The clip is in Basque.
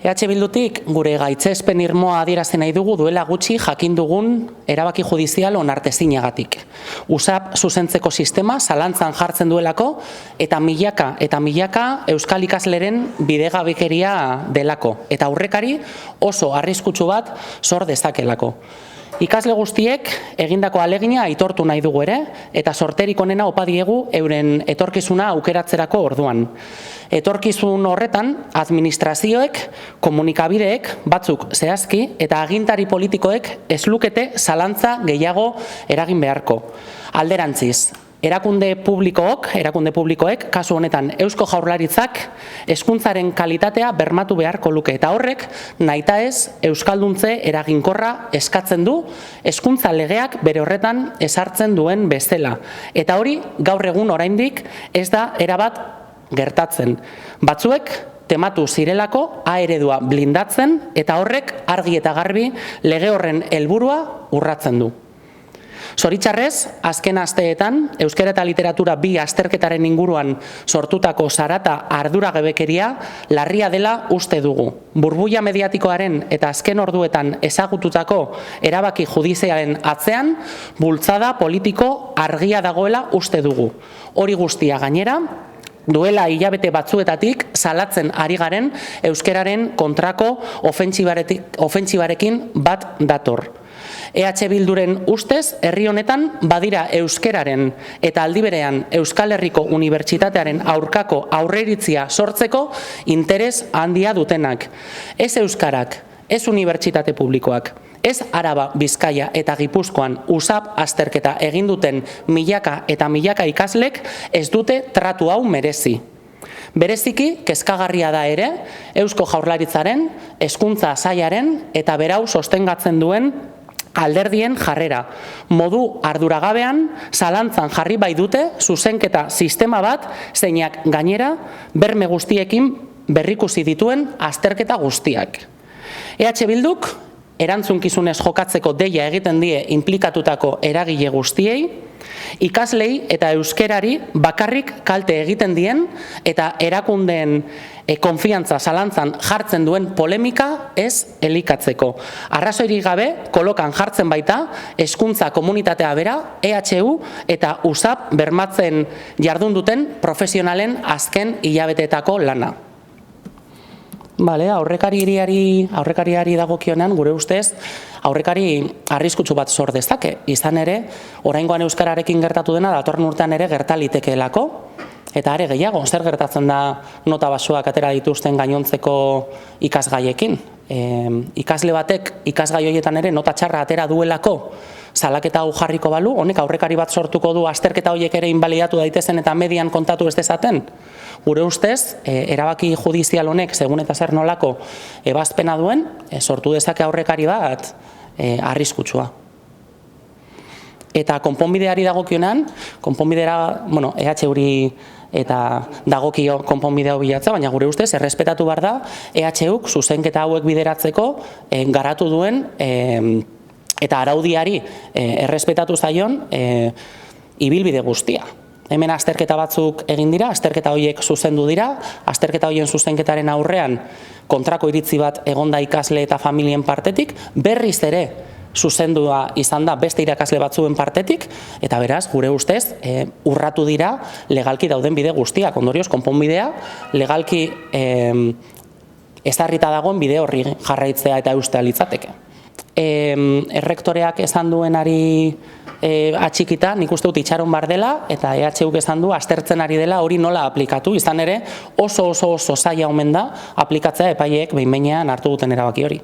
Bildutik gure gaitzespen irmoa adierazten nahi dugu duela gutxi jakin dugun erabaki judizial onartezinagatik. USAP zuzentzeko sistema zalantzan jartzen duelako eta milaka euskal ikasleren bidegabekeria delako eta aurrekari oso arriskutsu bat sor dezakelako. Ikasle guztiek egindako ahalegina aitortu nahi dugu ere eta sorterik onena opa diegu euren etorkizuna aukeratzerako orduan. Etorkizun horretan, administrazioek, komunikabideek, batzuk zehazki eta agintari politikoek ez lukete zalantza gehiago eragin beharko. Alderantziz, erakunde publikoek, kasu honetan Eusko Jaurlaritzak, hezkuntzaren kalitatea bermatu beharko luke eta horrek nahitaez euskalduntze eraginkorra eskatzen du hezkuntza legeak bere horretan ezartzen duen bezala. Eta hori gaur egun oraindik ez da erabat gertatzen. Batzuek tematu zirelako A eredua blindatzen eta horrek argi eta garbi lege horren helburua urratzen du. Zoritxarrez, azken asteetan, euskara eta literatura bi azterketaren inguruan sortutako zarata arduragabekeria larria dela uste dugu. Burbuila mediatikoaren eta azken orduetan ezagututako erabaki judizialen atzean, bultzada politiko argia dagoela uste dugu. Hori guztia gainera, duela hilabete batzuetatik salatzen ari garen euskararen kontrako ofentsibarekin bat dator. Bilduren ustez, herri honetan badira euskararen eta aldiberean Euskal Herriko Unibertsitatearen aurkako aurreiritzia sortzeko interes handia dutenak. Ez euskarak, ez unibertsitate publikoak, ez Araba, Bizkaia eta Gipuzkoan USAP azterketa egin duten milaka eta milaka ikaslek ez dute tratu hau merezi. Bereziki, kezkagarria da ere, Eusko Jaurlaritzaren, hezkuntza sailaren eta berau sostengatzen duen alderdien jarrera. Modu arduragabean, zalantzan jarri bai dute zuzenketa sistema bat, zeinak gainera, berme guztiekin berrikusi dituen azterketa guztiak. Bilduk, erantzunkizunez jokatzeko deia egiten die inplikatutako eragile guztiei, ikaslei eta euskerari bakarrik kalte egiten dien eta erakundeen konfiantza zalantzan jartzen duen polemika ez elikatzeko. Arrazoirik gabe kolokan jartzen baita hezkuntza komunitatea bera, EHU eta USAP bermatzen jardun duten profesionalen azken hilabeteetako lana. Aurrekariari dagokionean, gure ustez, aurrekari arriskutsu bat sor dezake. Izan ere, oraingoan euskararekin gertatu dena datorren urtean ere gerta litekeelako, eta are gehiago, zer gertatzen da nota basoak atera dituzten gainontzeko ikasgaiekin. Ikasle batek ikasgai horietan ere nota txarra atera duelako salaketa hau jarriko balu, honek aurrekari bat sortuko du azterketa horiek ere inbalidatu daitezen eta median kontatu ez dezaten. Gure ustez, erabaki judizial honek, segun eta zer nolako ebazpena duen, sortu dezake aurrekari bat arriskutsua. Eta konponbideari dagokionean, konponbidera, EHUri eta dagokio konponbide hau bilatza, baina gure ustez, errespetatu behar da, EHUk zuzenketa hauek bideratzeko garatu duen eta araudiari errespetatu zaion ibilbide guztia. Hemen azterketa batzuk egin dira, azterketa horiek zuzendu dira, azterketa horien zuzenketaren aurrean kontrako iritzi bat egonda ikasle eta familien partetik, berriz ere zuzendua izan da beste irakasle batzuen partetik, eta beraz, gure ustez, urratu dira legalki dauden bide guztiak, ondorioz, konponbidea legalki ezarrita dagoen bide horri jarraitzea eta eustea litzateke. Errektoreak esan duenari atxikita, nik uste dut itxaron bar dela, eta EHUk esan du aztertzen ari dela hori nola aplikatu, izan ere oso zaila omen da aplikatzea epaileek behin-behinean hartu duten erabaki hori.